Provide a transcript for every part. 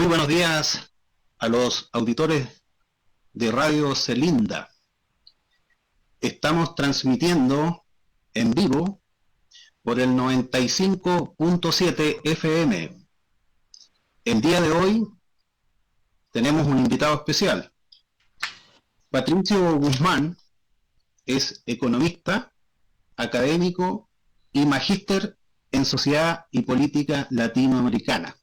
Muy buenos días a los auditores de Radio Selinda. Estamos transmitiendo en vivo por el 95.7 FM. El día de hoy tenemos un invitado especial. Patricio Guzmán es economista, académico y magíster en Sociedad y Política Latinoamericana.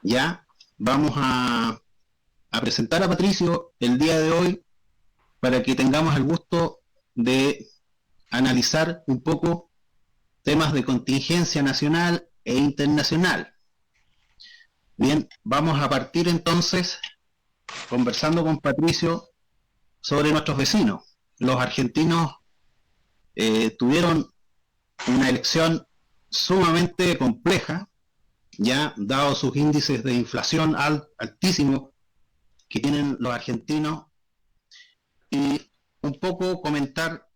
Ya vamos a presentar a Patricio el día de hoy para que tengamos el gusto de analizar un poco temas de contingencia nacional e internacional. Bien, vamos a partir entonces conversando con Patricio sobre nuestros vecinos. Los argentinos tuvieron una elección sumamente compleja, ya dado sus índices de inflación altísimos que tienen los argentinos, y un poco comentar,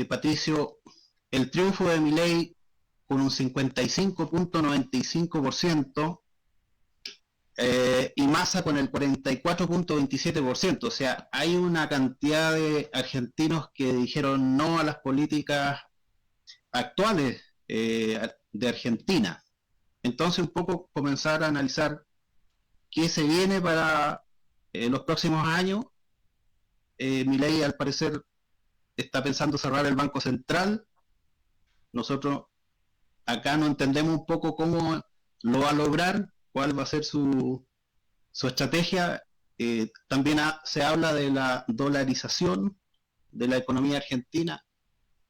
Patricio, el triunfo de Milei con un 55.95%, y Massa con el 44.27%. O sea, hay una cantidad de argentinos que dijeron no a las políticas actuales de Argentina. Entonces, un poco comenzar a analizar qué se viene para los próximos años. Milei, al parecer, está pensando cerrar el Banco Central. Nosotros acá no entendemos un poco cómo lo va a lograr, cuál va a ser su estrategia. También se habla de la dolarización de la economía argentina.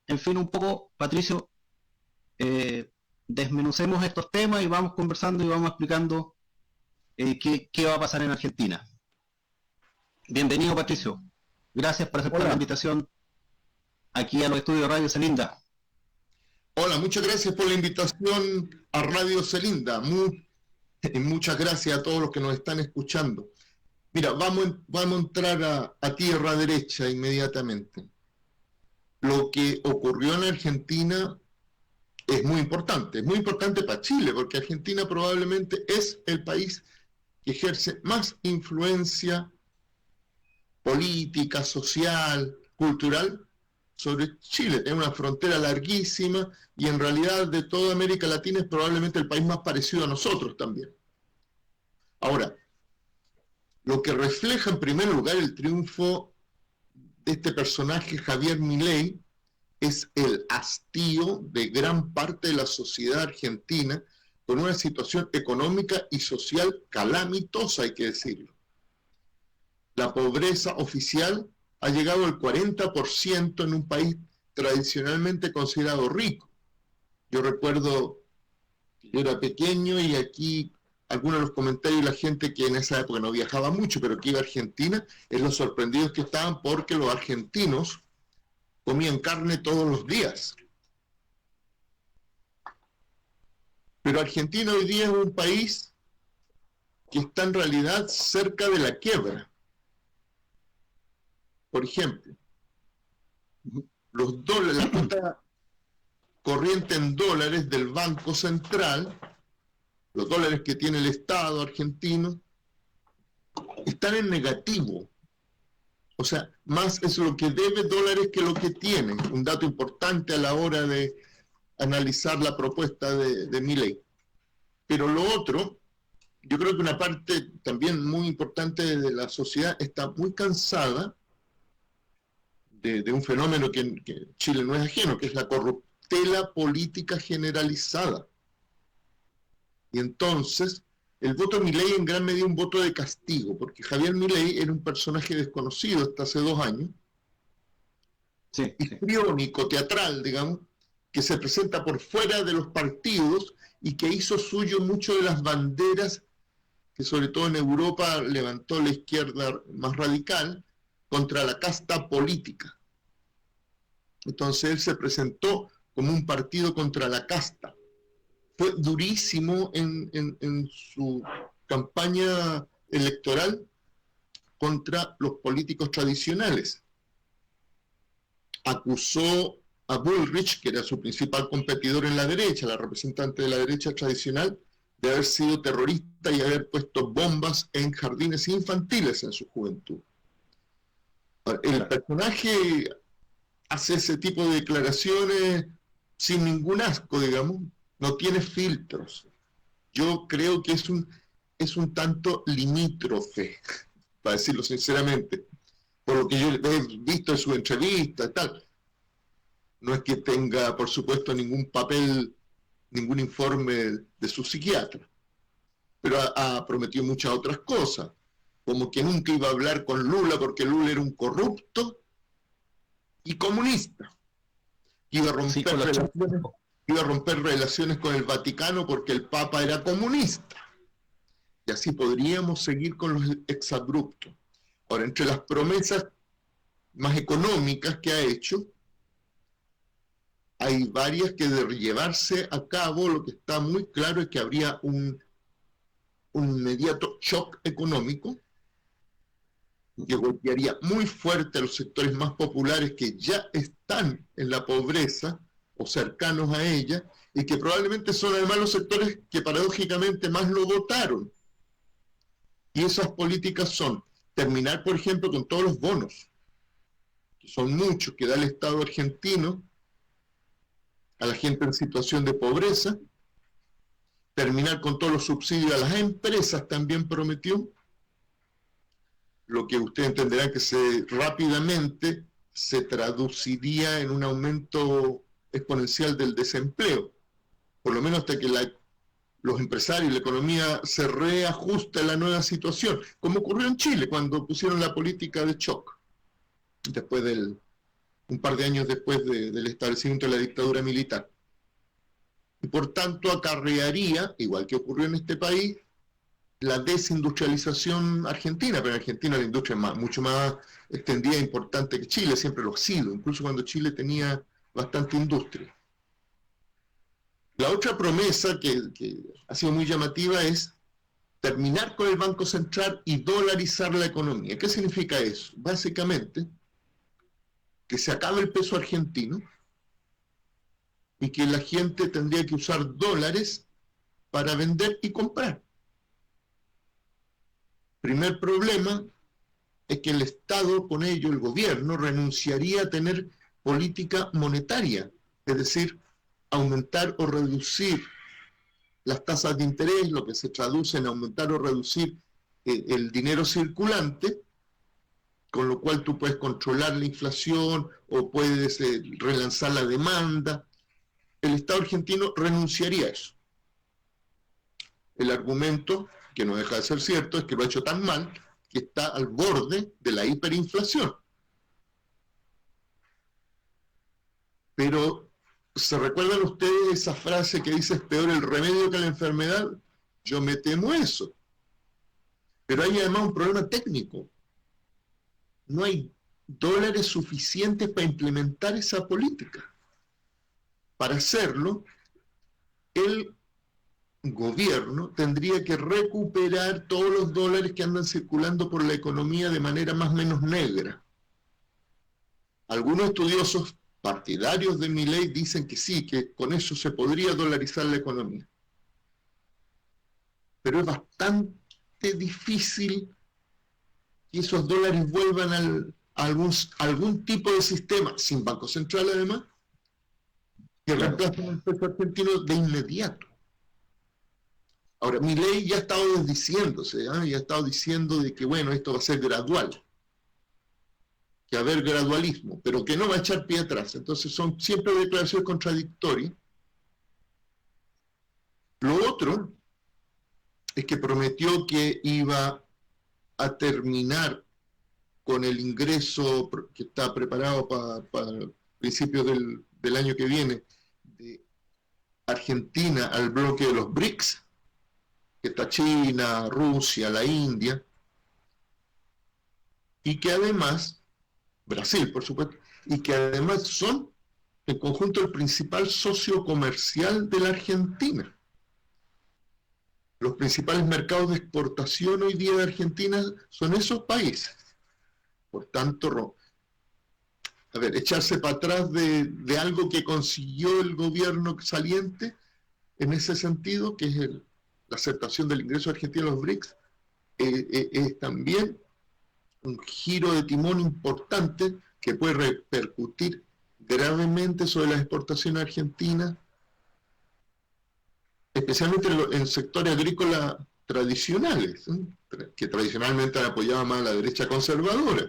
En fin, un poco, Patricio, desmenucemos estos temas y vamos conversando y vamos explicando qué va a pasar en Argentina. Bienvenido, Patricio. Gracias por aceptar la invitación aquí a los estudios de Radio Selinda. Hola, muchas gracias por la invitación a Radio Selinda. Muchas gracias a todos los que nos están escuchando. Mira, vamos a entrar a tierra derecha inmediatamente. Lo que ocurrió en Argentina es muy importante para Chile, porque Argentina probablemente es el país que ejerce más influencia política, social, cultural sobre Chile. Es una frontera larguísima y en realidad de toda América Latina es probablemente el país más parecido a nosotros también. Ahora, lo que refleja en primer lugar el triunfo de este personaje, Javier Milei, es el hastío de gran parte de la sociedad argentina con una situación económica y social calamitosa, hay que decirlo. La pobreza oficial ha llegado al 40% en un país tradicionalmente considerado rico. Yo recuerdo que yo era pequeño y aquí algunos de los comentarios de la gente que en esa época no viajaba mucho, pero que iba a Argentina, es lo sorprendidos que estaban porque los argentinos comían carne todos los días. Pero Argentina hoy día es un país que está en realidad cerca de la quiebra. Por ejemplo, los dólares, la cuota corriente en dólares del Banco Central, los dólares que tiene el Estado argentino, están en negativo. O sea, más es lo que debe dólares que lo que tiene. Un dato importante a la hora de analizar la propuesta de Milei. Pero lo otro, yo creo que una parte también muy importante de la sociedad está muy cansada de un fenómeno que Chile no es ajeno, que es la corruptela política generalizada. Y entonces, el voto de Milei en gran medida un voto de castigo, porque Javier Milei era un personaje desconocido hasta hace 2 años, histriónico, teatral, digamos, que se presenta por fuera de los partidos y que hizo suyo mucho de las banderas que sobre todo en Europa levantó la izquierda más radical contra la casta política. Entonces él se presentó como un partido contra la casta. Fue durísimo en su campaña electoral contra los políticos tradicionales. Acusó a Bullrich, que era su principal competidor en la derecha, la representante de la derecha tradicional, de haber sido terrorista y haber puesto bombas en jardines infantiles en su juventud. El personaje hace ese tipo de declaraciones sin ningún asco, digamos, no tiene filtros. Yo creo que es un tanto limítrofe, para decirlo sinceramente, por lo que yo he visto en su entrevista y tal. No es que tenga, por supuesto, ningún papel, ningún informe de su psiquiatra, pero ha prometido muchas otras cosas, como que nunca iba a hablar con Lula porque Lula era un corrupto y comunista. Iba a romper relaciones con el Vaticano porque el Papa era comunista. Y así podríamos seguir con los exabruptos. Ahora, entre las promesas más económicas que ha hecho, hay varias que de llevarse a cabo, lo que está muy claro es que habría un inmediato shock económico que golpearía muy fuerte a los sectores más populares que ya están en la pobreza o cercanos a ella, y que probablemente son además los sectores que paradójicamente más lo votaron. Y esas políticas son terminar, por ejemplo, con todos los bonos, que son muchos, que da el Estado argentino a la gente en situación de pobreza, terminar con todos los subsidios a las empresas también prometió, lo que ustedes entenderán que rápidamente se traduciría en un aumento exponencial del desempleo, por lo menos hasta que los empresarios y la economía se reajuste a la nueva situación, como ocurrió en Chile cuando pusieron la política de shock, después un par de años después del establecimiento de la dictadura militar. Y por tanto acarrearía, igual que ocurrió en este país, la desindustrialización argentina, pero en Argentina la industria es mucho más extendida e importante que Chile, siempre lo ha sido, incluso cuando Chile tenía bastante industria. La otra promesa que ha sido muy llamativa es terminar con el Banco Central y dolarizar la economía. ¿Qué significa eso? Básicamente, que se acabe el peso argentino y que la gente tendría que usar dólares para vender y comprar. Primer problema es que el Estado, con ello el gobierno, renunciaría a tener política monetaria, es decir, aumentar o reducir las tasas de interés, lo que se traduce en aumentar o reducir el dinero circulante, con lo cual tú puedes controlar la inflación o puedes relanzar la demanda. El Estado argentino renunciaría a eso. El argumento, que no deja de ser cierto, es que lo ha hecho tan mal que está al borde de la hiperinflación. Pero, ¿se recuerdan ustedes esa frase que dice es peor el remedio que la enfermedad? Yo me temo eso. Pero hay además un problema técnico. No hay dólares suficientes para implementar esa política. Para hacerlo, el gobierno tendría que recuperar todos los dólares que andan circulando por la economía de manera más o menos negra. Algunos estudiosos partidarios de Milei dicen que sí, que con eso se podría dolarizar la economía. Pero es bastante difícil que esos dólares vuelvan a algún tipo de sistema, sin Banco Central además, que reemplacen el peso argentino de inmediato. Ahora, Milei ya ha estado desdiciéndose, ya ha estado diciendo de que, bueno, esto va a ser gradual, que va a haber gradualismo, pero que no va a echar pie atrás. Entonces son siempre declaraciones contradictorias. Lo otro es que prometió que iba a terminar con el ingreso que está preparado para principios del año que viene de Argentina al bloque de los BRICS, que está China, Rusia, la India, y que además, Brasil por supuesto, y que además son en conjunto el principal socio comercial de la Argentina. Los principales mercados de exportación hoy día de Argentina son esos países. Por tanto, echarse para atrás de algo que consiguió el gobierno saliente, en ese sentido, que es la aceptación del ingreso argentino a los BRICS es también un giro de timón importante que puede repercutir gravemente sobre las exportaciones argentinas, especialmente en sectores agrícolas tradicionales, que tradicionalmente han apoyado más a la derecha conservadora,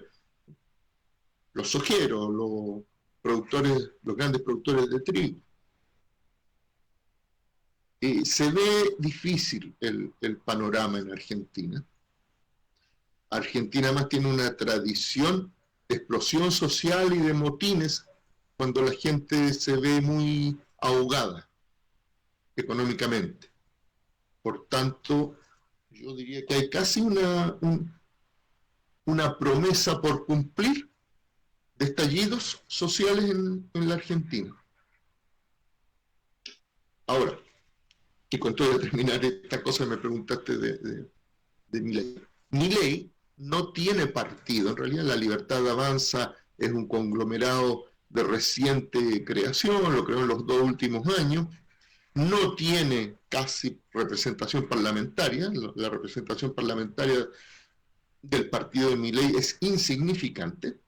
los sojeros, los grandes productores de trigo. Se ve difícil el panorama en Argentina. Argentina más tiene una tradición de explosión social y de motines cuando la gente se ve muy ahogada económicamente. Por tanto, yo diría que hay casi una promesa por cumplir de estallidos sociales en la Argentina. Ahora, y con todo de terminar esta cosa, me preguntaste de Milei. Milei no tiene partido, en realidad La Libertad Avanza es un conglomerado de reciente creación, lo creó en los 2 últimos años, no tiene casi representación parlamentaria, la representación parlamentaria del partido de Milei es insignificante,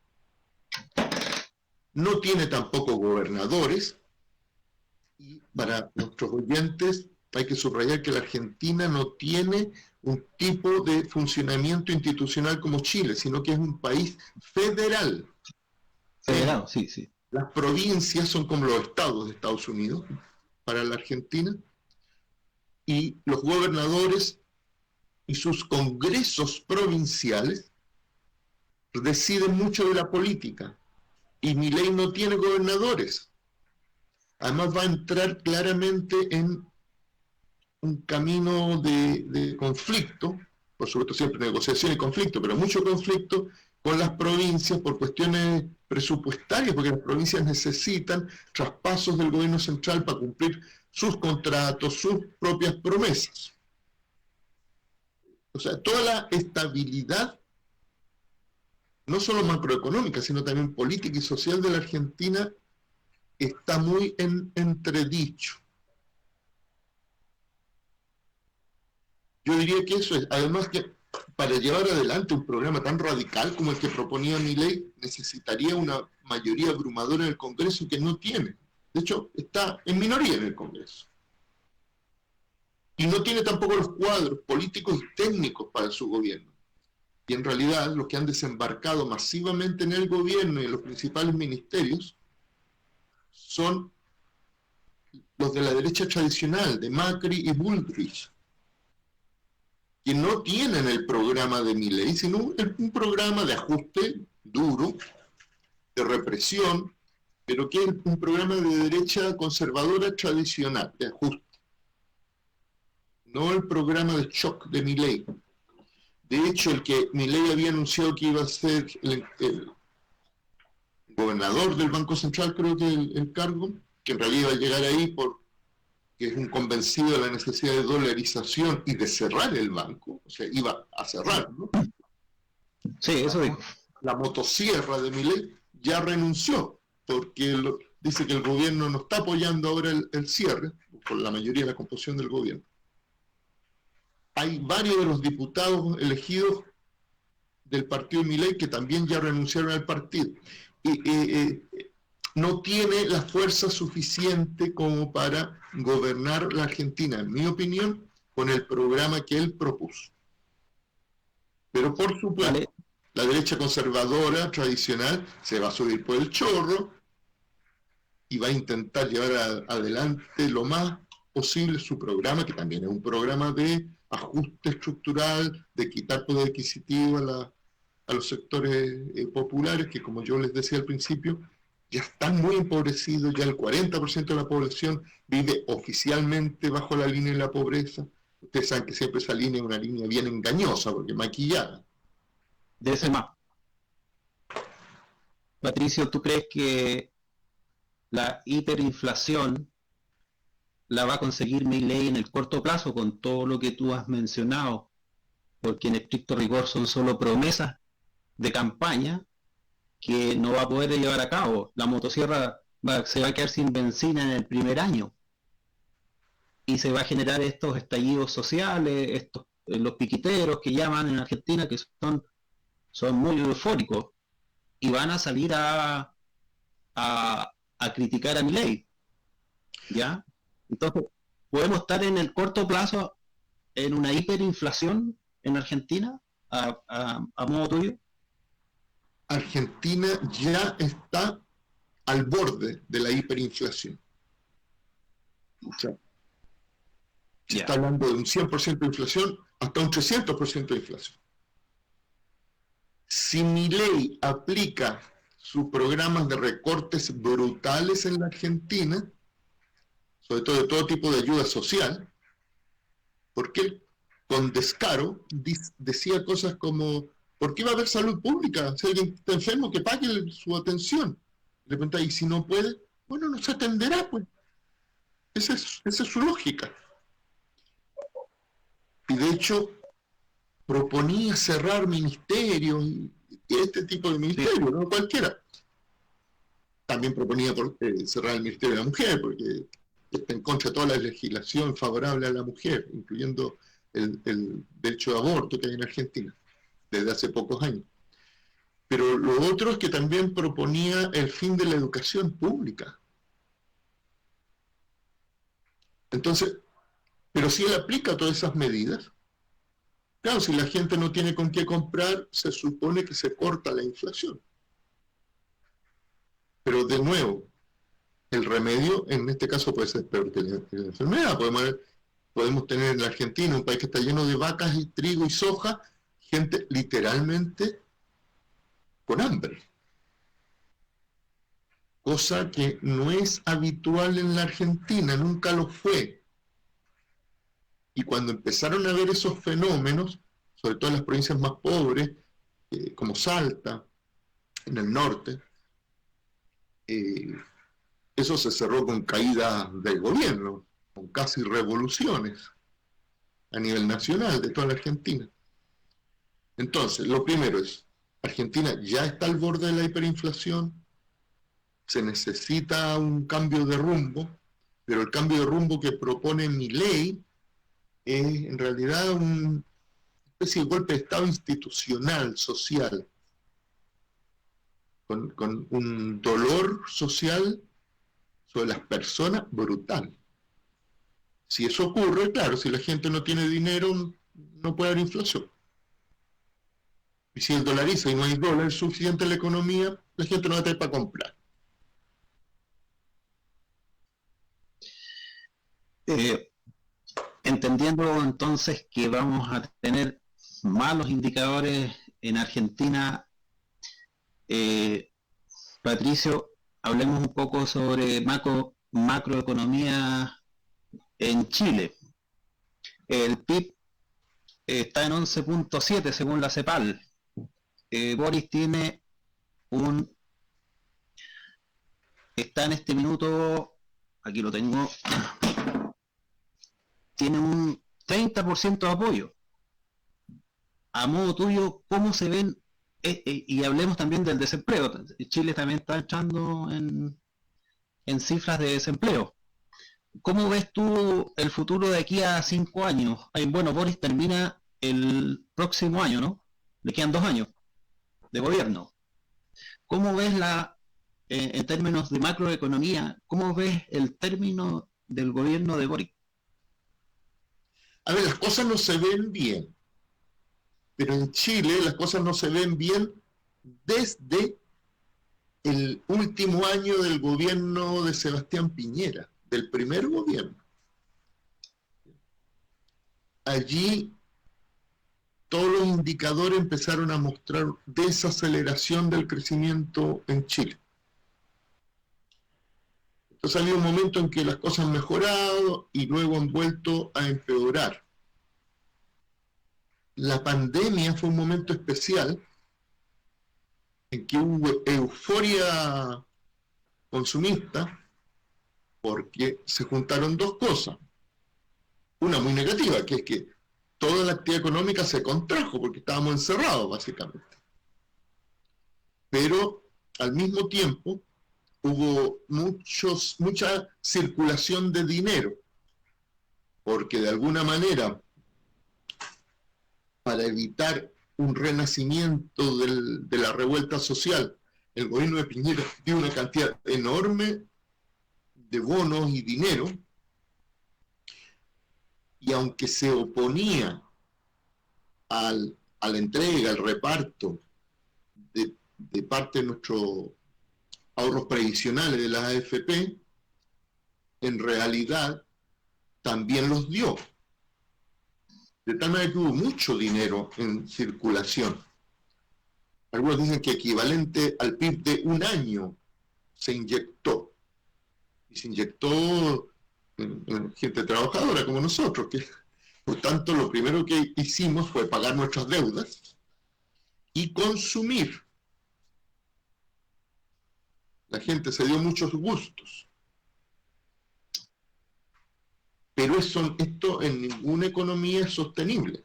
no tiene tampoco gobernadores, y para nuestros oyentes hay que subrayar que la Argentina no tiene un tipo de funcionamiento institucional como Chile, sino que es un país federal. Federal, sí, sí. Las provincias son como los estados de Estados Unidos para la Argentina, y los gobernadores y sus congresos provinciales deciden mucho de la política, y Milei no tiene gobernadores. Además va a entrar claramente en un camino de conflicto, por supuesto siempre negociación y conflicto, pero mucho conflicto con las provincias por cuestiones presupuestarias, porque las provincias necesitan traspasos del gobierno central para cumplir sus contratos, sus propias promesas. O sea, toda la estabilidad, no solo macroeconómica, sino también política y social de la Argentina, está muy en entredicho. Yo diría que eso es, además que para llevar adelante un programa tan radical como el que proponía Milei, necesitaría una mayoría abrumadora en el Congreso que no tiene. De hecho, está en minoría en el Congreso. Y no tiene tampoco los cuadros políticos y técnicos para su gobierno. Y en realidad, los que han desembarcado masivamente en el gobierno y en los principales ministerios son los de la derecha tradicional, de Macri y Bullrich, que no tienen el programa de Milei, sino un programa de ajuste duro, de represión, pero que es un programa de derecha conservadora tradicional, de ajuste. No el programa de shock de Milei. De hecho, el que Milei había anunciado que iba a ser el gobernador del Banco Central, creo que el cargo, que en realidad iba a llegar ahí porque es un convencido de la necesidad de dolarización y de cerrar el banco, o sea, iba a cerrar, ¿no? Sí, eso dijo. La motosierra de Milei ya renunció, porque dice que el gobierno no está apoyando ahora el cierre, por la mayoría de la composición del gobierno. Hay varios de los diputados elegidos del partido de Milei que también ya renunciaron al partido. No tiene la fuerza suficiente como para gobernar la Argentina, en mi opinión, con el programa que él propuso. Pero por supuesto, vale, la derecha conservadora tradicional se va a subir por el chorro y va a intentar llevar adelante lo más posible su programa, que también es un programa de ajuste estructural, de quitar poder adquisitivo a los sectores populares, que como yo les decía al principio, ya están muy empobrecidos, ya el 40% de la población vive oficialmente bajo la línea de la pobreza. Ustedes saben que siempre esa línea es una línea bien engañosa, porque maquillada. De ese más. Patricio, ¿tú crees que la hiperinflación la va a conseguir Milei en el corto plazo con todo lo que tú has mencionado? Porque en estricto rigor son solo promesas de campaña que no va a poder llevar a cabo. La motosierra se va a quedar sin benzina en el primer año. y se va a generar estos estallidos sociales, los piquiteros que llaman en Argentina, que son muy eufóricos, y van a salir a criticar a Milei, ¿ya? Entonces, podemos estar en el corto plazo en una hiperinflación en Argentina, a modo tuyo. Argentina ya está al borde de la hiperinflación. O sea, se está hablando de un 100% de inflación hasta un 300% de inflación. Si Milei aplica sus programas de recortes brutales en la Argentina, sobre todo de todo tipo de ayuda social, porque él con descaro decía cosas como, ¿por qué va a haber salud pública? Si alguien está enfermo, que pague su atención. Le preguntaba, ¿y si no puede? Bueno, no se atenderá, pues. Esa es su lógica. Y de hecho, proponía cerrar ministerios y este tipo de ministerios, no cualquiera. También proponía cerrar el Ministerio de la Mujer, porque está en contra de toda la legislación favorable a la mujer, incluyendo el derecho de aborto que hay en Argentina, desde hace pocos años. Pero lo otro es que también proponía el fin de la educación pública. Entonces, pero si él aplica todas esas medidas, claro, si la gente no tiene con qué comprar, se supone que se corta la inflación. Pero de nuevo, el remedio en este caso puede ser peor que la enfermedad. Podemos tener en la Argentina, un país que está lleno de vacas y trigo y soja, gente literalmente con hambre. Cosa que no es habitual en la Argentina, nunca lo fue. Y cuando empezaron a ver esos fenómenos, sobre todo en las provincias más pobres, como Salta, en el norte, eso se cerró con caída del gobierno, con casi revoluciones a nivel nacional de toda la Argentina. Entonces, lo primero es, Argentina ya está al borde de la hiperinflación, se necesita un cambio de rumbo, pero el cambio de rumbo que propone Milei es en realidad una especie de golpe de Estado institucional, social, con un dolor social sobre las personas brutal. Si eso ocurre, claro, si la gente no tiene dinero, no puede haber inflación. Y si el dolariza y no hay dólar suficiente en la economía, la gente no va a tener para comprar. Entendiendo entonces que vamos a tener malos indicadores en Argentina, Patricio, hablemos un poco sobre macroeconomía en Chile. El PIB está en 11.7 según la CEPAL. Boris está en este minuto, aquí lo tengo, tiene un 30% de apoyo. A modo tuyo, ¿cómo se ven? Y hablemos también del desempleo. Chile también está entrando en cifras de desempleo. ¿Cómo ves tú el futuro de aquí a 5 años? Bueno, Boris termina el próximo año, ¿no? Le quedan 2 años de gobierno. ¿Cómo ves en términos de macroeconomía, cómo ves el término del gobierno de Boris? A ver, las cosas no se ven bien, pero en Chile las cosas no se ven bien desde el último año del gobierno de Sebastián Piñera, del primer gobierno. Allí todos los indicadores empezaron a mostrar desaceleración del crecimiento en Chile. Entonces ha habido un momento en que las cosas han mejorado y luego han vuelto a empeorar. La pandemia fue un momento especial en que hubo euforia consumista porque se juntaron dos cosas. Una muy negativa, que es que toda la actividad económica se contrajo porque estábamos encerrados básicamente. Pero al mismo tiempo hubo mucha circulación de dinero. porque de alguna manera, para evitar un renacimiento de la revuelta social, el gobierno de Piñera dio una cantidad enorme de bonos y dinero, y aunque se oponía a la entrega, al reparto de parte de nuestros ahorros previsionales de las AFP, en realidad también los dio. De tal manera que hubo mucho dinero en circulación. Algunos dicen que equivalente al PIB de un año se inyectó. Y se inyectó en gente trabajadora como nosotros, que por tanto lo primero que hicimos fue pagar nuestras deudas y consumir. La gente se dio muchos gustos. Pero esto en ninguna economía es sostenible.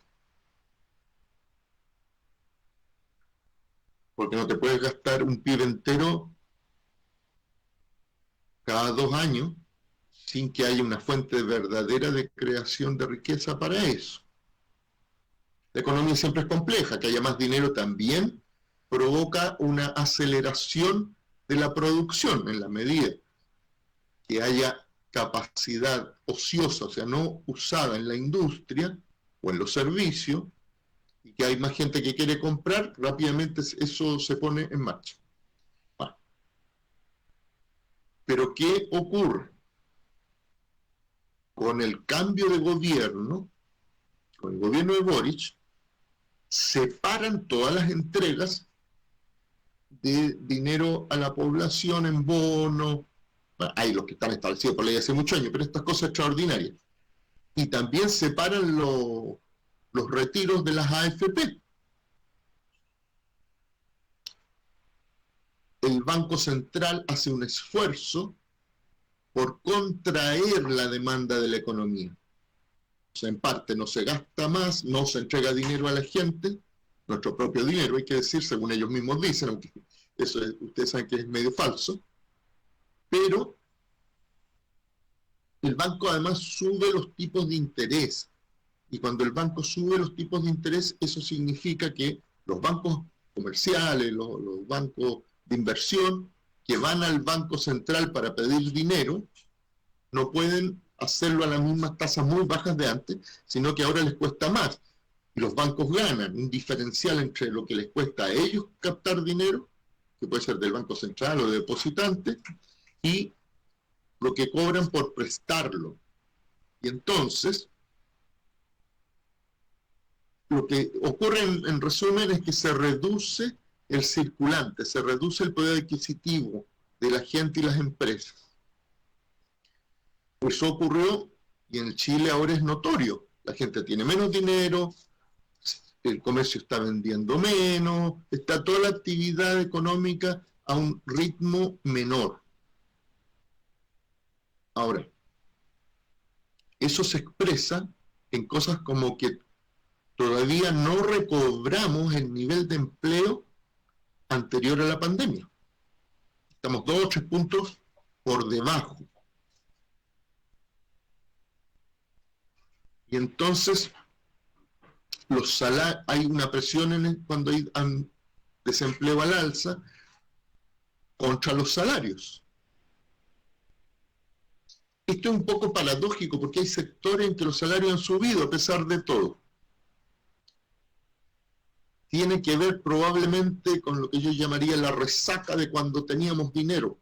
Porque no te puedes gastar un PIB entero cada 2 años sin que haya una fuente verdadera de creación de riqueza para eso. La economía siempre es compleja, que haya más dinero también provoca una aceleración de la producción en la medida que haya capacidad ociosa, o sea, no usada en la industria o en los servicios, y que hay más gente que quiere comprar, rápidamente eso se pone en marcha. Bueno. Pero ¿qué ocurre? Con el cambio de gobierno, con el gobierno de Boric, separan todas las entregas de dinero a la población en bonos. Bueno, hay los que están establecidos por ley hace muchos años, pero estas cosas extraordinarias. Y también separan los retiros de las AFP. El Banco Central hace un esfuerzo por contraer la demanda de la economía. O sea, en parte no se gasta más, no se entrega dinero a la gente, nuestro propio dinero, hay que decir, según ellos mismos dicen, aunque ustedes saben que es medio falso, pero el banco además sube los tipos de interés, y cuando el banco sube los tipos de interés, eso significa que los bancos comerciales, los bancos de inversión, que van al Banco Central para pedir dinero, no pueden hacerlo a las mismas tasas muy bajas de antes, sino que ahora les cuesta más. Y los bancos ganan un diferencial entre lo que les cuesta a ellos captar dinero, que puede ser del Banco Central o de depositante, y lo que cobran por prestarlo. Y entonces, lo que ocurre en resumen es que se reduce el circulante, se reduce el poder adquisitivo de la gente y las empresas. Eso ocurrió y en Chile ahora es notorio. La gente tiene menos dinero, el comercio está vendiendo menos, está toda la actividad económica a un ritmo menor. Ahora, eso se expresa en cosas como que todavía no recobramos el nivel de empleo anterior a la pandemia. Estamos 2 o 3 puntos por debajo. Y entonces hay una presión cuando hay desempleo al alza contra los salarios. Esto es un poco paradójico porque hay sectores en que los salarios han subido a pesar de todo. Tiene que ver probablemente con lo que yo llamaría la resaca de cuando teníamos dinero.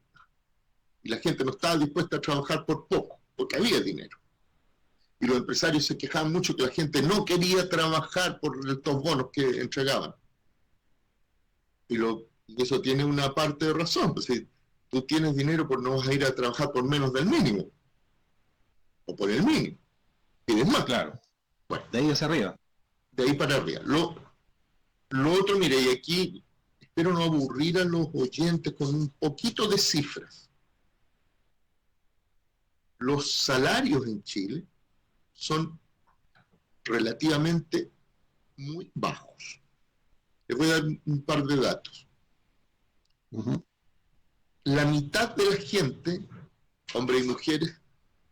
Y la gente no estaba dispuesta a trabajar por poco, porque había dinero. Y los empresarios se quejaban mucho que la gente no quería trabajar por estos bonos que entregaban. Y eso tiene una parte de razón. Pues si tú tienes dinero, pues no vas a ir a trabajar por menos del mínimo. O por el mínimo. Pides más. Claro. Bueno, de ahí hacia arriba. De ahí para arriba. Lo otro, mire, y aquí espero no aburrir a los oyentes con un poquito de cifras. Los salarios en Chile son relativamente muy bajos. Les voy a dar un par de datos. La mitad de la gente, hombres y mujeres,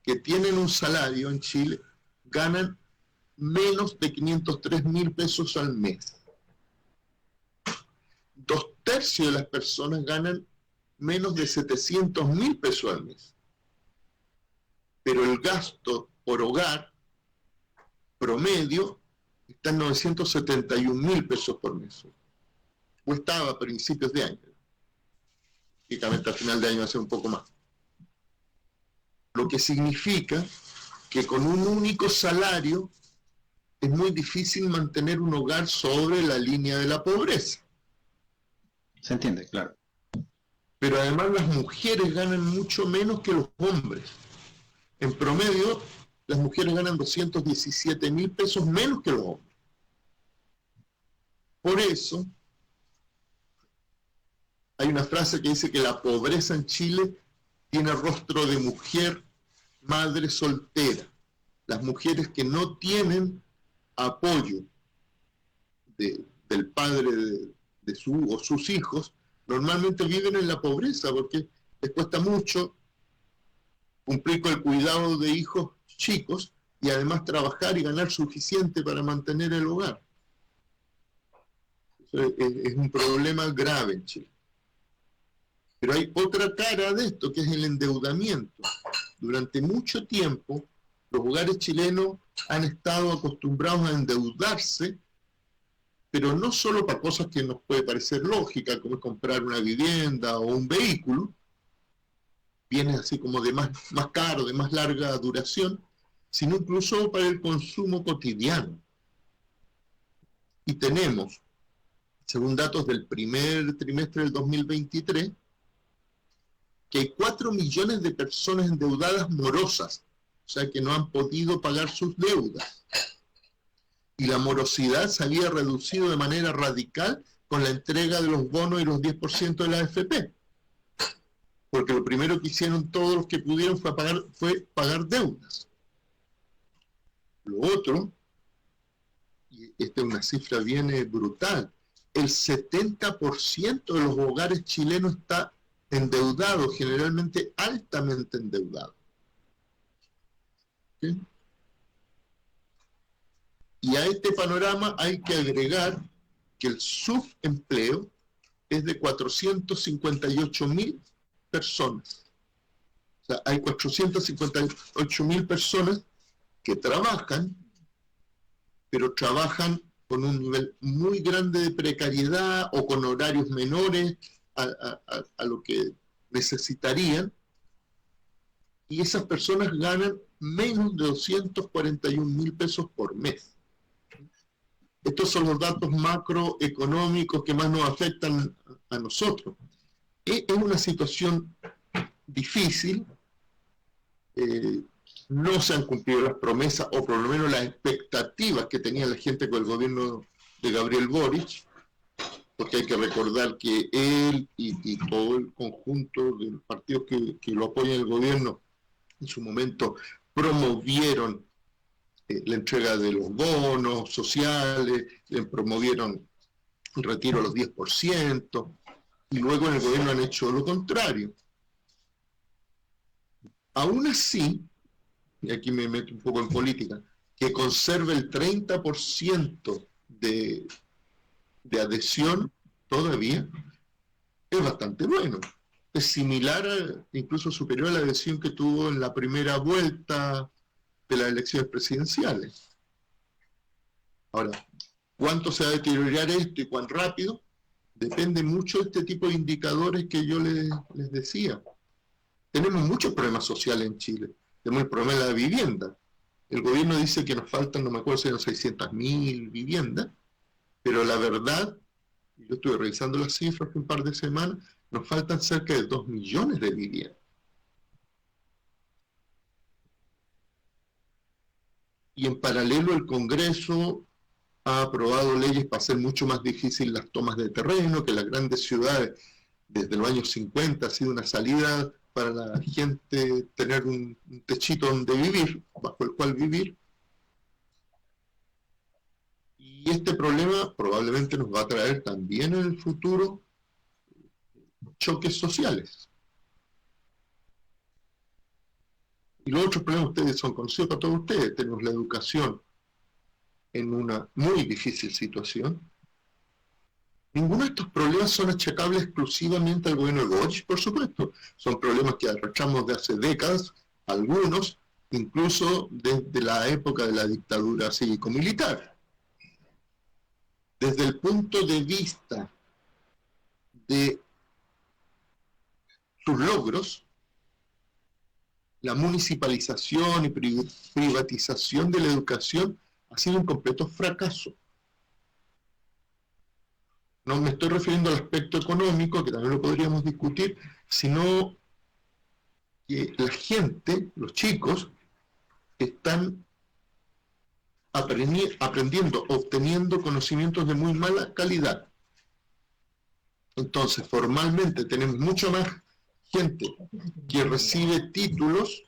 que tienen un salario en Chile, ganan menos de 503.000 pesos al mes. 2/3 de las personas ganan menos de 700.000 pesos al mes. Pero el gasto por hogar promedio está en 971.000 pesos por mes. O estaba a principios de año. Lógicamente a final de año va a ser un poco más. Lo que significa que con un único salario es muy difícil mantener un hogar sobre la línea de la pobreza. Se entiende, claro. Pero además las mujeres ganan mucho menos que los hombres. En promedio, las mujeres ganan 217.000 pesos menos que los hombres. Por eso, hay una frase que dice que la pobreza en Chile tiene rostro de mujer, madre soltera. Las mujeres que no tienen apoyo del padre de su o sus hijos, normalmente viven en la pobreza porque les cuesta mucho cumplir con el cuidado de hijos chicos y además trabajar y ganar suficiente para mantener el hogar. Es un problema grave en Chile. Pero hay otra cara de esto, que es el endeudamiento. Durante mucho tiempo, los hogares chilenos han estado acostumbrados a endeudarse, pero no solo para cosas que nos puede parecer lógicas, como es comprar una vivienda o un vehículo, bienes así como de más caro, de más larga duración, sino incluso para el consumo cotidiano. Y tenemos, según datos del primer trimestre del 2023, que hay 4 millones de personas endeudadas morosas, o sea que no han podido pagar sus deudas. Y la morosidad se había reducido de manera radical con la entrega de los bonos y los 10% de la AFP. Porque lo primero que hicieron todos los que pudieron fue pagar deudas. Lo otro, y esta es una cifra bien brutal, el 70% de los hogares chilenos está endeudado, generalmente altamente endeudado. ¿Sí? Y a este panorama hay que agregar que el subempleo es de 458.000 personas. O sea, hay 458.000 personas que trabajan, pero trabajan con un nivel muy grande de precariedad o con horarios menores a lo que necesitarían, y esas personas ganan menos de 241.000 pesos por mes. Estos son los datos macroeconómicos que más nos afectan a nosotros. Es una situación difícil, no se han cumplido las promesas, o por lo menos las expectativas que tenía la gente con el gobierno de Gabriel Boric, porque hay que recordar que él y todo el conjunto de los partidos que lo apoyan el gobierno en su momento promovieron la entrega de los bonos sociales, promovieron el retiro a los 10%, y luego en el gobierno han hecho lo contrario. Aún así, y aquí me meto un poco en política, que conserve el 30% de adhesión todavía es bastante bueno. Es similar, incluso superior a la adhesión que tuvo en la primera vuelta de las elecciones presidenciales. Ahora, ¿cuánto se va a deteriorar esto y cuán rápido? Depende mucho de este tipo de indicadores que yo les decía. Tenemos muchos problemas sociales en Chile. Tenemos el problema de la vivienda. El gobierno dice que nos faltan, no me acuerdo si eran 600.000 viviendas, pero la verdad, yo estuve revisando las cifras hace un par de semanas, nos faltan cerca de 2 millones de viviendas. Y en paralelo el Congreso ha aprobado leyes para hacer mucho más difícil las tomas de terreno, que las grandes ciudades desde los años 50 ha sido una salida para la gente tener un techito donde vivir, bajo el cual vivir. Y este problema probablemente nos va a traer también en el futuro choques sociales. Y los otros problemas ustedes son conocidos para todos ustedes. Tenemos la educación en una muy difícil situación. Ninguno de estos problemas son achacables exclusivamente al gobierno de Boric, por supuesto. Son problemas que arrastramos de hace décadas, algunos, incluso desde la época de la dictadura cívico-militar. Desde el punto de vista de sus logros, la municipalización y privatización de la educación ha sido un completo fracaso. No me estoy refiriendo al aspecto económico, que también lo podríamos discutir, sino que la gente, los chicos, están aprendiendo, obteniendo conocimientos de muy mala calidad. Entonces, formalmente tenemos mucho más gente que recibe títulos,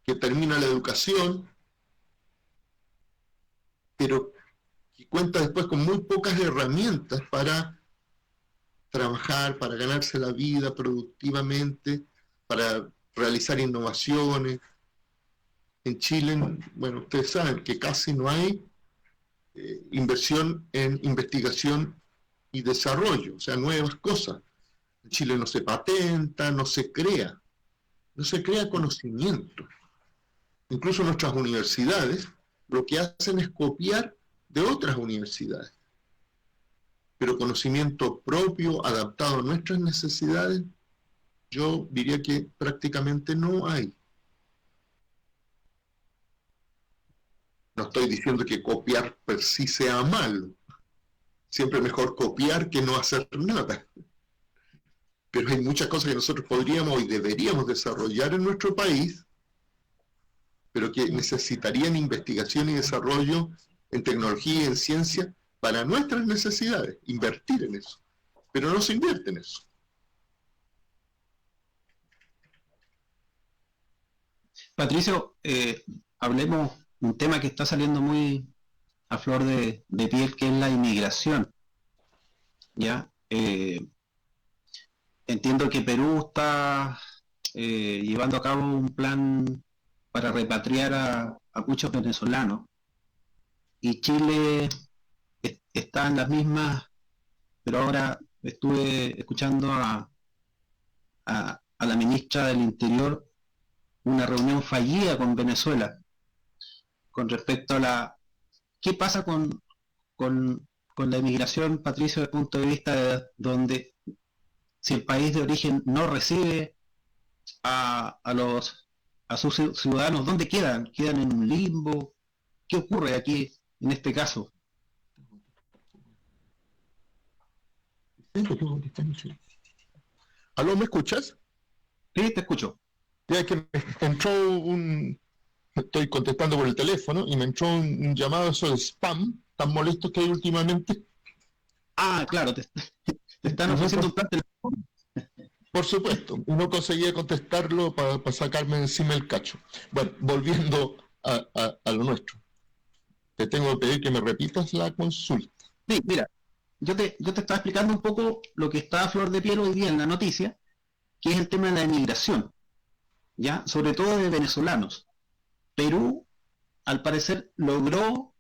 que termina la educación, pero que cuenta después con muy pocas herramientas para trabajar, para ganarse la vida productivamente, para realizar innovaciones. En Chile, bueno, ustedes saben que casi no hay inversión en investigación y desarrollo, o sea, nuevas cosas. En Chile no se patenta, no se crea conocimiento. Incluso nuestras universidades lo que hacen es copiar de otras universidades. Pero conocimiento propio, adaptado a nuestras necesidades, yo diría que prácticamente no hay. No estoy diciendo que copiar per sí sea malo. Siempre es mejor copiar que no hacer nada. Pero hay muchas cosas que nosotros podríamos y deberíamos desarrollar en nuestro país, pero que necesitarían investigación y desarrollo en tecnología y en ciencia para nuestras necesidades, invertir en eso. Pero no se invierte en eso. Patricio, hablemos un tema que está saliendo muy a flor de piel, que es la inmigración. ¿Ya? Entiendo que Perú está llevando a cabo un plan para repatriar a muchos venezolanos. Y Chile está en las mismas, pero ahora estuve escuchando a la ministra del Interior, una reunión fallida con Venezuela con respecto a qué pasa con la inmigración, Patricio, desde el punto de vista de donde si el país de origen no recibe a sus ciudadanos, ¿dónde quedan? ¿Quedan en un limbo? ¿Qué ocurre aquí en este caso? ¿Aló, me escuchas? Sí, te escucho. Ya que me entró estoy contestando por el teléfono y me entró un llamado eso de spam, tan molesto que hay últimamente. Ah, claro, te están ofreciendo un plan telefónico. Por supuesto, y no conseguía contestarlo para sacarme encima el cacho. Bueno, volviendo a lo nuestro. Te tengo que pedir que me repitas la consulta. Sí, mira, yo te estaba explicando un poco lo que está a flor de piel hoy día en la noticia, que es el tema de la inmigración, ¿ya? Sobre todo de venezolanos. Perú, al parecer, logró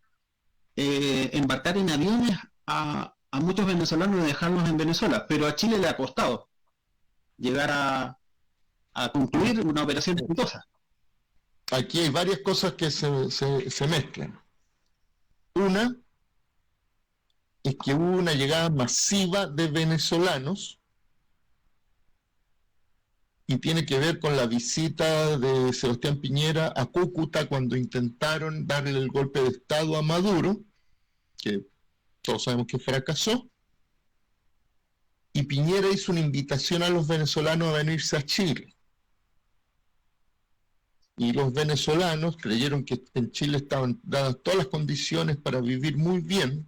embarcar en aviones a muchos venezolanos y dejarlos en Venezuela, pero a Chile le ha costado llegar a concluir una operación exitosa. Aquí hay varias cosas que se mezclan. Una es que hubo una llegada masiva de venezolanos y tiene que ver con la visita de Sebastián Piñera a Cúcuta cuando intentaron darle el golpe de Estado a Maduro, que todos sabemos que fracasó, y Piñera hizo una invitación a los venezolanos a venirse a Chile. Y los venezolanos creyeron que en Chile estaban dadas todas las condiciones para vivir muy bien,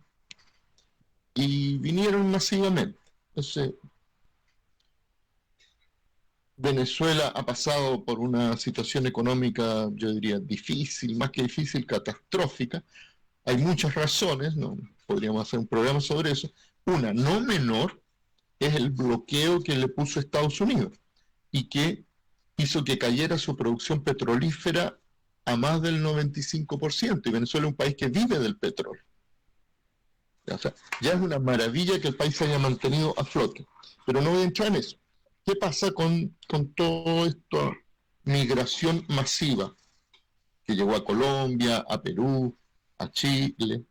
y vinieron masivamente. Entonces, Venezuela ha pasado por una situación económica, yo diría, difícil, más que difícil, catastrófica. Hay muchas razones, ¿no? Podríamos hacer un programa sobre eso. Una no menor es el bloqueo que le puso Estados Unidos y que hizo que cayera su producción petrolífera a más del 95%, y Venezuela es un país que vive del petróleo. O sea, ya es una maravilla que el país se haya mantenido a flote. Pero no voy a entrar en eso. ¿Qué pasa con toda esta migración masiva que llegó a Colombia, a Perú, a Chile?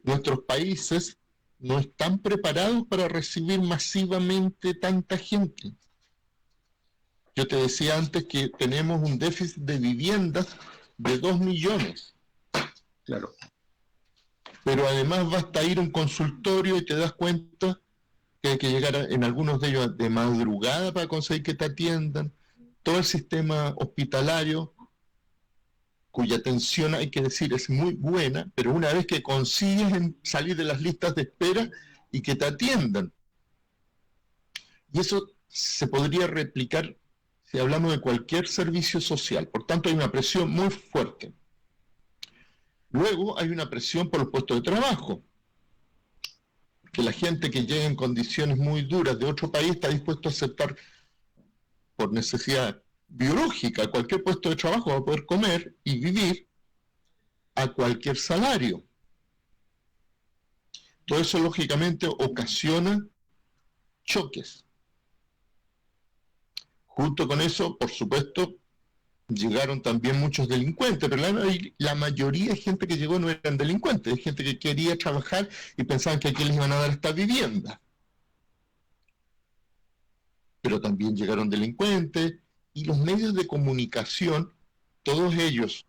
Nuestros países no están preparados para recibir masivamente tanta gente. Yo te decía antes que tenemos un déficit de viviendas de 2 millones. Claro. Pero además basta ir a un consultorio y te das cuenta que hay que llegar en algunos de ellos de madrugada para conseguir que te atiendan. Todo el sistema hospitalario, cuya atención, hay que decir, es muy buena, pero una vez que consigues salir de las listas de espera y que te atiendan. Y eso se podría replicar si hablamos de cualquier servicio social. Por tanto, hay una presión muy fuerte. Luego hay una presión por los puestos de trabajo, que la gente que llega en condiciones muy duras de otro país está dispuesto a aceptar por necesidad biológica cualquier puesto de trabajo para poder comer y vivir a cualquier salario. Todo eso lógicamente ocasiona choques. Junto con eso, por supuesto, llegaron también muchos delincuentes, pero la mayoría de gente que llegó no eran delincuentes, es gente que quería trabajar y pensaban que aquí les iban a dar esta vivienda. Pero también llegaron delincuentes y los medios de comunicación, todos ellos,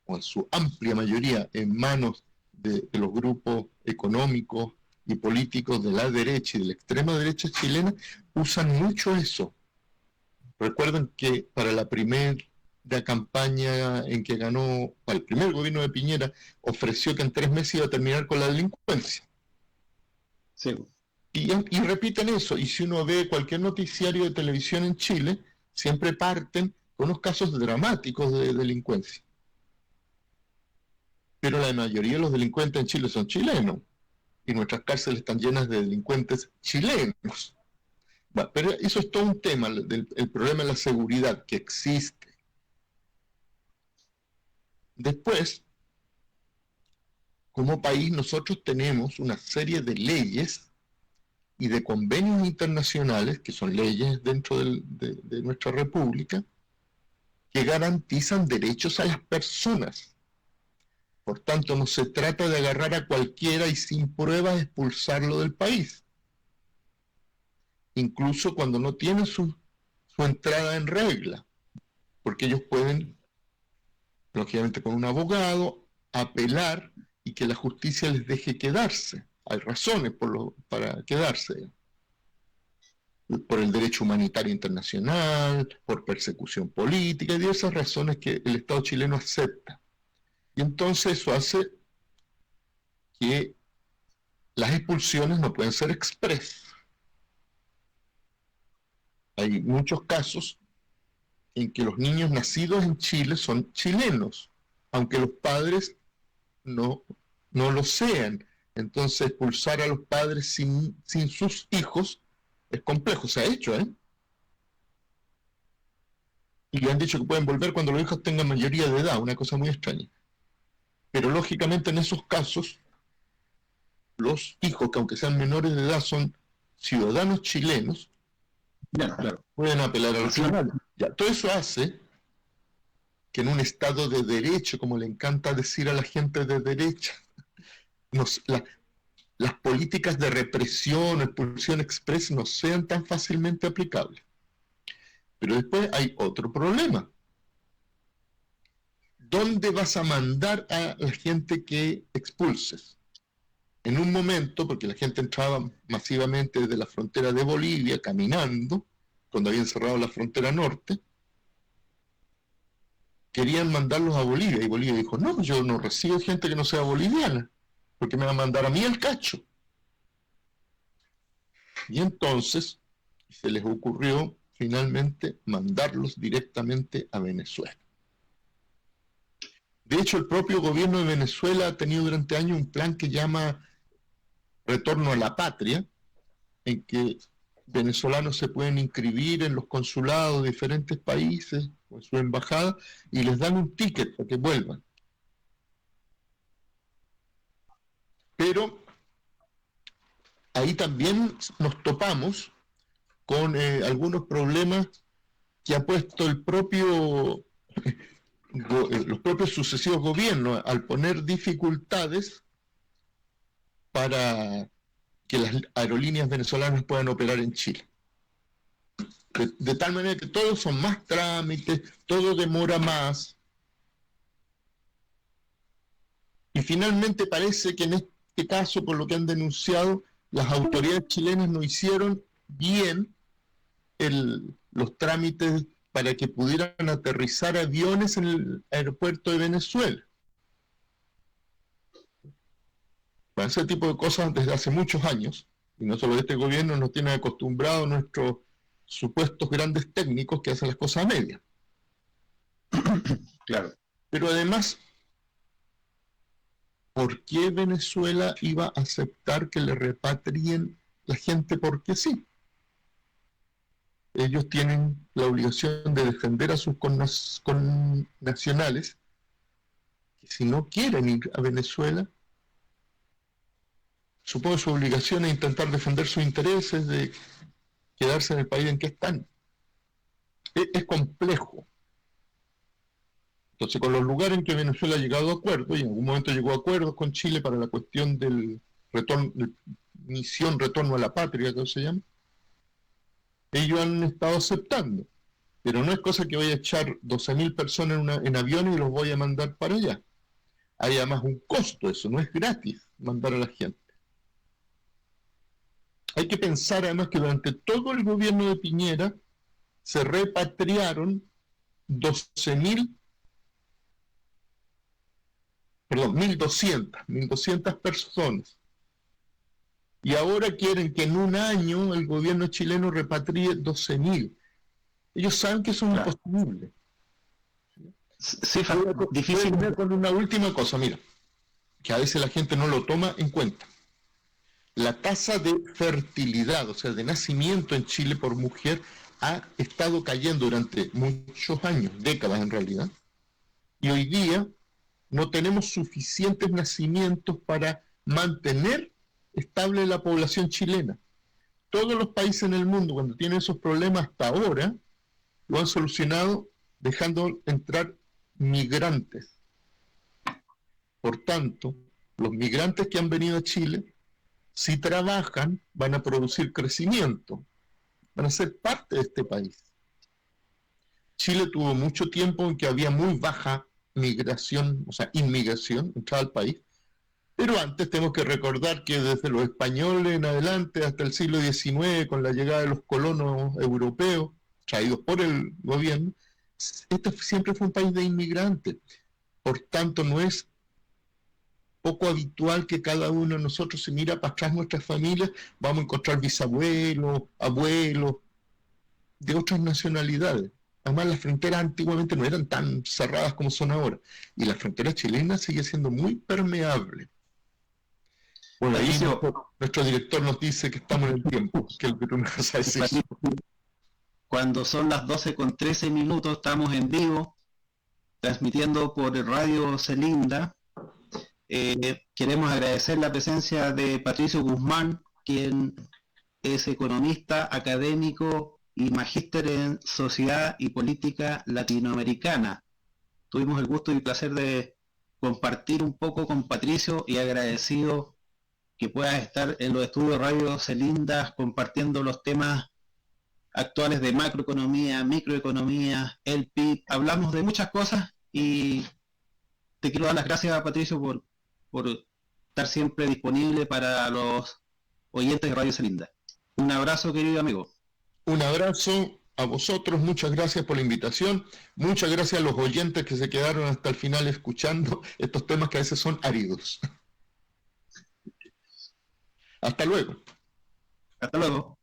o en su amplia mayoría, en manos de los grupos económicos y políticos de la derecha y de la extrema derecha chilena, usan mucho eso. Recuerden que para la primera campaña en que ganó, para el primer gobierno de Piñera, ofreció que en 3 meses iba a terminar con la delincuencia. Sí. Y repiten eso, y si uno ve cualquier noticiario de televisión en Chile, siempre parten con unos casos dramáticos de delincuencia. Pero la mayoría de los delincuentes en Chile son chilenos, y nuestras cárceles están llenas de delincuentes chilenos. Pero eso es todo un tema, el problema de la seguridad que existe. Después, como país, nosotros tenemos una serie de leyes y de convenios internacionales, que son leyes dentro de nuestra república, que garantizan derechos a las personas. Por tanto, no se trata de agarrar a cualquiera y sin pruebas expulsarlo del país. Incluso cuando no tienen su entrada en regla, porque ellos pueden, lógicamente con un abogado, apelar y que la justicia les deje quedarse. Hay razones para quedarse. Por el derecho humanitario internacional, por persecución política, y diversas razones que el Estado chileno acepta. Y entonces eso hace que las expulsiones no pueden ser expresas. Hay muchos casos en que los niños nacidos en Chile son chilenos, aunque los padres no lo sean. Entonces expulsar a los padres sin sus hijos es complejo, se ha hecho, Y le han dicho que pueden volver cuando los hijos tengan mayoría de edad, una cosa muy extraña. Pero lógicamente en esos casos, los hijos que aunque sean menores de edad son ciudadanos chilenos, Claro. pueden apelar a los tribunales. Todo eso hace que en un Estado de derecho, como le encanta decir a la gente de derecha, las políticas de represión, expulsión express no sean tan fácilmente aplicables. Pero después hay otro problema. ¿Dónde vas a mandar a la gente que expulses? En un momento, porque la gente entraba masivamente desde la frontera de Bolivia, caminando, cuando habían cerrado la frontera norte, querían mandarlos a Bolivia, y Bolivia dijo, no, yo no recibo gente que no sea boliviana, porque me va a mandar a mí el cacho. Y entonces se les ocurrió finalmente mandarlos directamente a Venezuela. De hecho, el propio gobierno de Venezuela ha tenido durante años un plan que llama Retorno a la Patria, en que venezolanos se pueden inscribir en los consulados de diferentes países o en su embajada y les dan un ticket para que vuelvan. Pero ahí también nos topamos con algunos problemas que ha puesto los propios sucesivos gobiernos al poner dificultades para que las aerolíneas venezolanas puedan operar en Chile. De tal manera que todos son más trámites, todo demora más. Y finalmente parece que en este caso, por lo que han denunciado, las autoridades chilenas no hicieron bien los trámites para que pudieran aterrizar aviones en el aeropuerto de Venezuela. Bueno, ese tipo de cosas desde hace muchos años, y no solo este gobierno, nos tiene acostumbrados a nuestros supuestos grandes técnicos que hacen las cosas a medias. Claro. Pero además, ¿por qué Venezuela iba a aceptar que le repatrien la gente? Porque sí. Ellos tienen la obligación de defender a sus connacionales, que si no quieren ir a Venezuela, supongo su obligación es intentar defender sus intereses de quedarse en el país en que están. Es complejo. Entonces, con los lugares en que Venezuela ha llegado a acuerdos, y en algún momento llegó a acuerdos con Chile para la cuestión del retorno, misión retorno a la patria, ¿cómo se llama? Ellos han estado aceptando. Pero no es cosa que voy a echar 12.000 personas en aviones y los voy a mandar para allá. Hay además un costo eso, no es gratis mandar a la gente. Hay que pensar además que durante todo el gobierno de Piñera se repatriaron 1.200 personas. Y ahora quieren que en un año el gobierno chileno repatrie 12.000. Ellos saben que eso es imposible. Sí, difícil. Voy a con una última cosa, mira, que a veces la gente no lo toma en cuenta. La tasa de fertilidad, o sea, de nacimiento en Chile por mujer, ha estado cayendo durante muchos años, décadas en realidad, y hoy día no tenemos suficientes nacimientos para mantener estable la población chilena. Todos los países en el mundo, cuando tienen esos problemas hasta ahora, lo han solucionado dejando entrar migrantes. Por tanto, los migrantes que han venido a Chile, si trabajan, van a producir crecimiento, van a ser parte de este país. Chile tuvo mucho tiempo en que había muy baja migración, o sea, inmigración, entrada al país, pero antes tenemos que recordar que desde los españoles en adelante hasta el siglo XIX, con la llegada de los colonos europeos, traídos por el gobierno, este siempre fue un país de inmigrantes. Por tanto, no es poco habitual que cada uno de nosotros se mira para atrás nuestras familias, vamos a encontrar bisabuelos, abuelos, de otras nacionalidades. Además, las fronteras antiguamente no eran tan cerradas como son ahora. Y la frontera chilena sigue siendo muy permeable. Bueno, ahí nuestro director nos dice que estamos en el tiempo, que es lo que tú me vas a decir. Cuando son las 12:13, estamos en vivo, transmitiendo por Radio Celinda. Queremos agradecer la presencia de Patricio Guzmán, quien es economista, académico y magíster en Sociedad y Política Latinoamericana. Tuvimos el gusto y el placer de compartir un poco con Patricio y agradecido que puedas estar en los estudios de Radio Celinda compartiendo los temas actuales de macroeconomía, microeconomía, el PIB. Hablamos de muchas cosas y te quiero dar las gracias, Patricio, por estar siempre disponible para los oyentes de Radio Celinda. Un abrazo, querido amigo. Un abrazo a vosotros, muchas gracias por la invitación, muchas gracias a los oyentes que se quedaron hasta el final escuchando estos temas que a veces son áridos. Hasta luego. Hasta luego.